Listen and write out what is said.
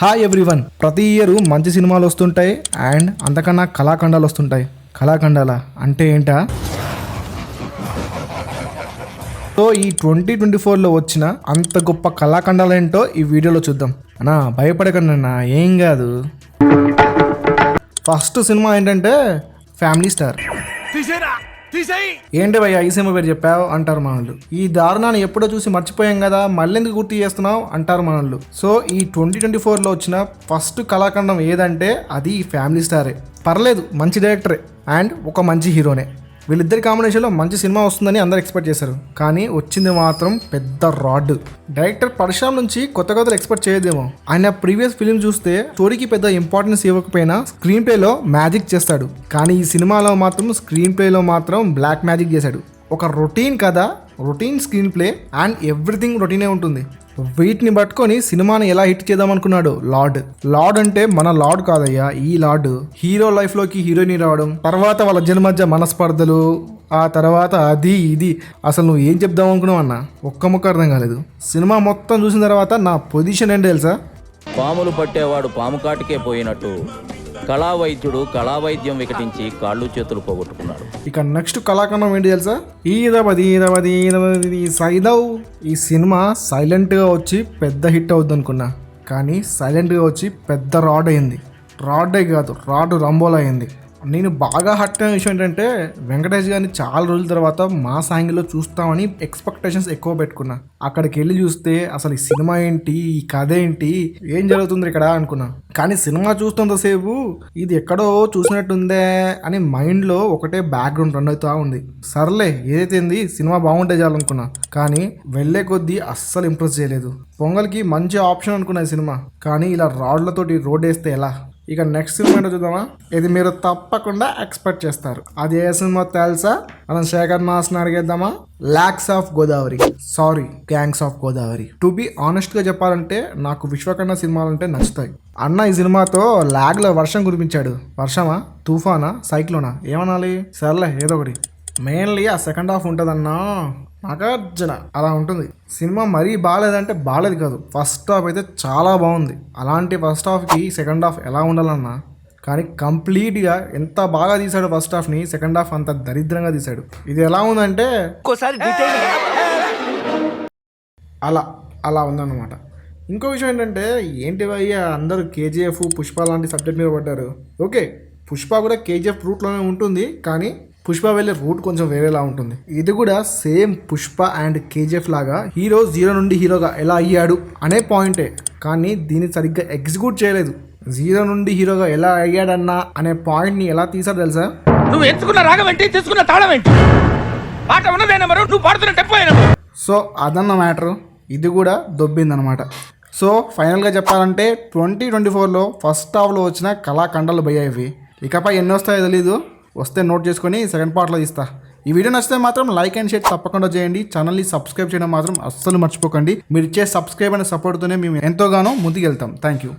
Hi everyone. ప్రతి year మంచి సినిమాలు వస్తుంటాయి అండ్ అంతకన్నా కళాఖండాలు వస్తుంటాయి. కళాఖండాల అంటే ఏంటా? సో ఈ 2024లో వచ్చిన అంత గొప్ప కళాఖండాలు ఏంటో ఈ వీడియోలో చూద్దాం. అన్నా భయపడకండి అన్న, ఏం కాదు. ఫస్ట్ సినిమా ఏంటంటే ఫ్యామిలీ స్టార్. ఏంటి భయ్యా ఈ సినిమా పేరు చెప్పావు అంటారు మనోళ్ళు. ఈ దారుణాన్ని ఎప్పుడో చూసి మర్చిపోయాం కదా, మళ్ళీ ఎందుకు గుర్తు చేస్తున్నావు అంటారు మనోళ్ళు. సో ఈ 2024లో వచ్చిన ఫస్ట్ కళాఖండం ఏదంటే అది ఫ్యామిలీ స్టారే. పర్లేదు, మంచి డైరెక్టరే అండ్ ఒక మంచి హీరోనే. వీళ్ళిద్దరి కాంబినేషన్లో మంచి సినిమా వస్తుందని అందరు ఎక్స్పెక్ట్ చేశారు, కానీ వచ్చింది మాత్రం పెద్ద రాడ్. డైరెక్టర్ పరశురామ్ నుంచి కొత్త కథలు ఎక్స్పెక్ట్ చేయదేమో. ఆయన ప్రీవియస్ ఫిల్మ్ చూస్తే స్టోరీకి పెద్ద ఇంపార్టెన్స్ ఇవ్వకపోయినా స్క్రీన్ ప్లేలో మ్యాజిక్ చేస్తాడు, కానీ ఈ సినిమాలో మాత్రం స్క్రీన్ ప్లేలో మాత్రం బ్లాక్ మ్యాజిక్ చేశాడు. ఒక రొటీన్ కథ, routine screenplay and everything రొటీనే ఉంటుంది. వీటిని పట్టుకొని సినిమాని ఎలా హిట్ చేద్దాం అనుకున్నాడు లార్డ్ అంటే మన లార్డ్ కాదయ్యా, ఈ లార్డ్. హీరో లైఫ్లోకి హీరోయిన్ రావడం, తర్వాత వాళ్ళ జన మధ్య మనస్పర్ధలు, ఆ తర్వాత అది ఇది. అసలు నువ్వు ఏం చెప్దాం అనుకున్నావు అన్న, ఒక్క ముక్క అర్థం కాలేదు. సినిమా మొత్తం చూసిన తర్వాత నా పొజిషన్ ఏంటి తెలుసా? పాములు పట్టేవాడు పాము కాటికే పోయినట్టు కళావైద్యుడు కళావైద్యం వికటించి కాళ్ళు చేతులు పోగొట్టుకున్నాడు. ఇక నెక్స్ట్ కళాఖండం ఏంటి తెలుసా? ఈదవది సైదవ్. ఈ సినిమా సైలెంట్గా వచ్చి పెద్ద హిట్ అవుద్ది అనుకున్నా, కానీ సైలెంట్గా వచ్చి పెద్ద రాడ్ అయింది. రాడే కాదు, రాడ్ రంబోలా అయింది. నేను బాగా హట్ అయిన విషయం ఏంటంటే వెంకటేష్ గారిని చాలా రోజుల తర్వాత మాస్ యాంగిల్లో చూస్తామని ఎక్స్పెక్టేషన్స్ ఎక్కువ పెట్టుకున్నా. అక్కడికి వెళ్ళి చూస్తే అసలు ఈ సినిమా ఏంటి, ఈ కథ ఏంటి, ఏం జరుగుతుంది ఇక్కడ అనుకున్నా. కానీ సినిమా చూస్తున్నంతసేపు ఇది ఎక్కడో చూసినట్టుందే అని మైండ్లో ఒకటే బ్యాక్గ్రౌండ్ రన్ అవుతా ఉంది. సర్లే ఏదైతే సినిమా బాగుంటే చాలనుకున్నా, కానీ వెళ్ళే కొద్దీ అస్సలు ఇంప్రెస్ చేయలేదు. పొంగల్కి మంచి ఆప్షన్ అనుకున్నా ఈ సినిమా, కానీ ఇలా రాడ్లతోటి రోడ్ వేస్తే ఎలా? ఇక నెక్స్ట్ సినిమా ఏంటో చూద్దామా? ఇది మీరు తప్పకుండా ఎక్స్పెక్ట్ చేస్తారు. అది ఏ సినిమా తెలుసా? మనం శేఖర్ మాస్ని అడిగేద్దామా? ల్యాక్స్ of Godavari, sorry gangs of Godavari. To be ఆనెస్ట్గా చెప్పాలంటే నాకు విశ్వకర్ణ సినిమాలు అంటే నచ్చుతాయి. అన్న ఈ సినిమాతో ల్యాగ్లో వర్షం కురిపించాడు. వర్షమా, తుఫానా, సైక్లోనా, ఏమనాలి? సర్లే ఏదో ఒకటి. మెయిన్లీ ఆ సెకండ్ హాఫ్ ఉంటుందన్నా, నాగార్జున అలా ఉంటుంది. సినిమా మరీ బాగాలేదంటే బాగాలేదు కాదు, ఫస్ట్ హాఫ్ అయితే చాలా బాగుంది. అలాంటి ఫస్ట్ హాఫ్కి సెకండ్ హాఫ్ ఎలా ఉండాలన్నా, కానీ కంప్లీట్గా ఎంత బాగా తీశాడు ఫస్ట్ హాఫ్ని, సెకండ్ హాఫ్ అంత దరిద్రంగా తీశాడు. ఇది ఎలా ఉందంటే అలా ఉందన్నమాట. ఇంకో విషయం ఏంటంటే, ఏంటి భయ్యా అందరూ కేజీఎఫ్, పుష్ప లాంటి సబ్జెక్ట్ మీద పడ్డారు. ఓకే, పుష్ప కూడా కేజీఎఫ్ రూట్లోనే ఉంటుంది, కానీ పుష్ప వెళ్ళే రూట్ కొంచెం వేరేలా ఉంటుంది. ఇది కూడా సేమ్ పుష్ప అండ్ కేజీఎఫ్ లాగా హీరో జీరో నుండి హీరోగా ఎలా అయ్యాడు అనే పాయింటే, కానీ దీన్ని సరిగ్గా ఎగ్జిక్యూట్ చేయలేదు. జీరో నుండి హీరోగా ఎలా అయ్యాడన్నా అనే పాయింట్ని ఎలా తీసాడు తెలుసా? నువ్వు ఎంచుకున్న రాగం ఏంటి, తీసుకున్న తాళం ఏంటి, పాట ఉన్నదే నెంబరు, నువ్వు పాడుతున్న టెంపో నెంబరు. సో అదన్న మ్యాటరు. ఇది కూడా దొబ్బిందనమాట. సో ఫైనల్గా చెప్పాలంటే 2024లో ఫస్ట్ హాఫ్లో వచ్చిన కళాఖండాలు భయ్యా ఇవి. ఇకపై ఎన్ని వస్తాయో తెలీదు, వస్తే నోట్ చేసుకొని సెకండ్ పార్ట్లో ఇస్తా. ఈ వీడియో నచ్చితే మాత్రం లైక్ అండ్ షేర్ తప్పకుండా చేయండి. ఛానల్ని సబ్స్క్రైబ్ చేయడం మాత్రం అస్సలు మర్చిపోకండి. మీరు ఇచ్చే సబ్స్క్రైబ్ అనే సపోర్ట్తోనే మేము ఎంతోగానో ముందుకు వెళ్తాం. Thank you.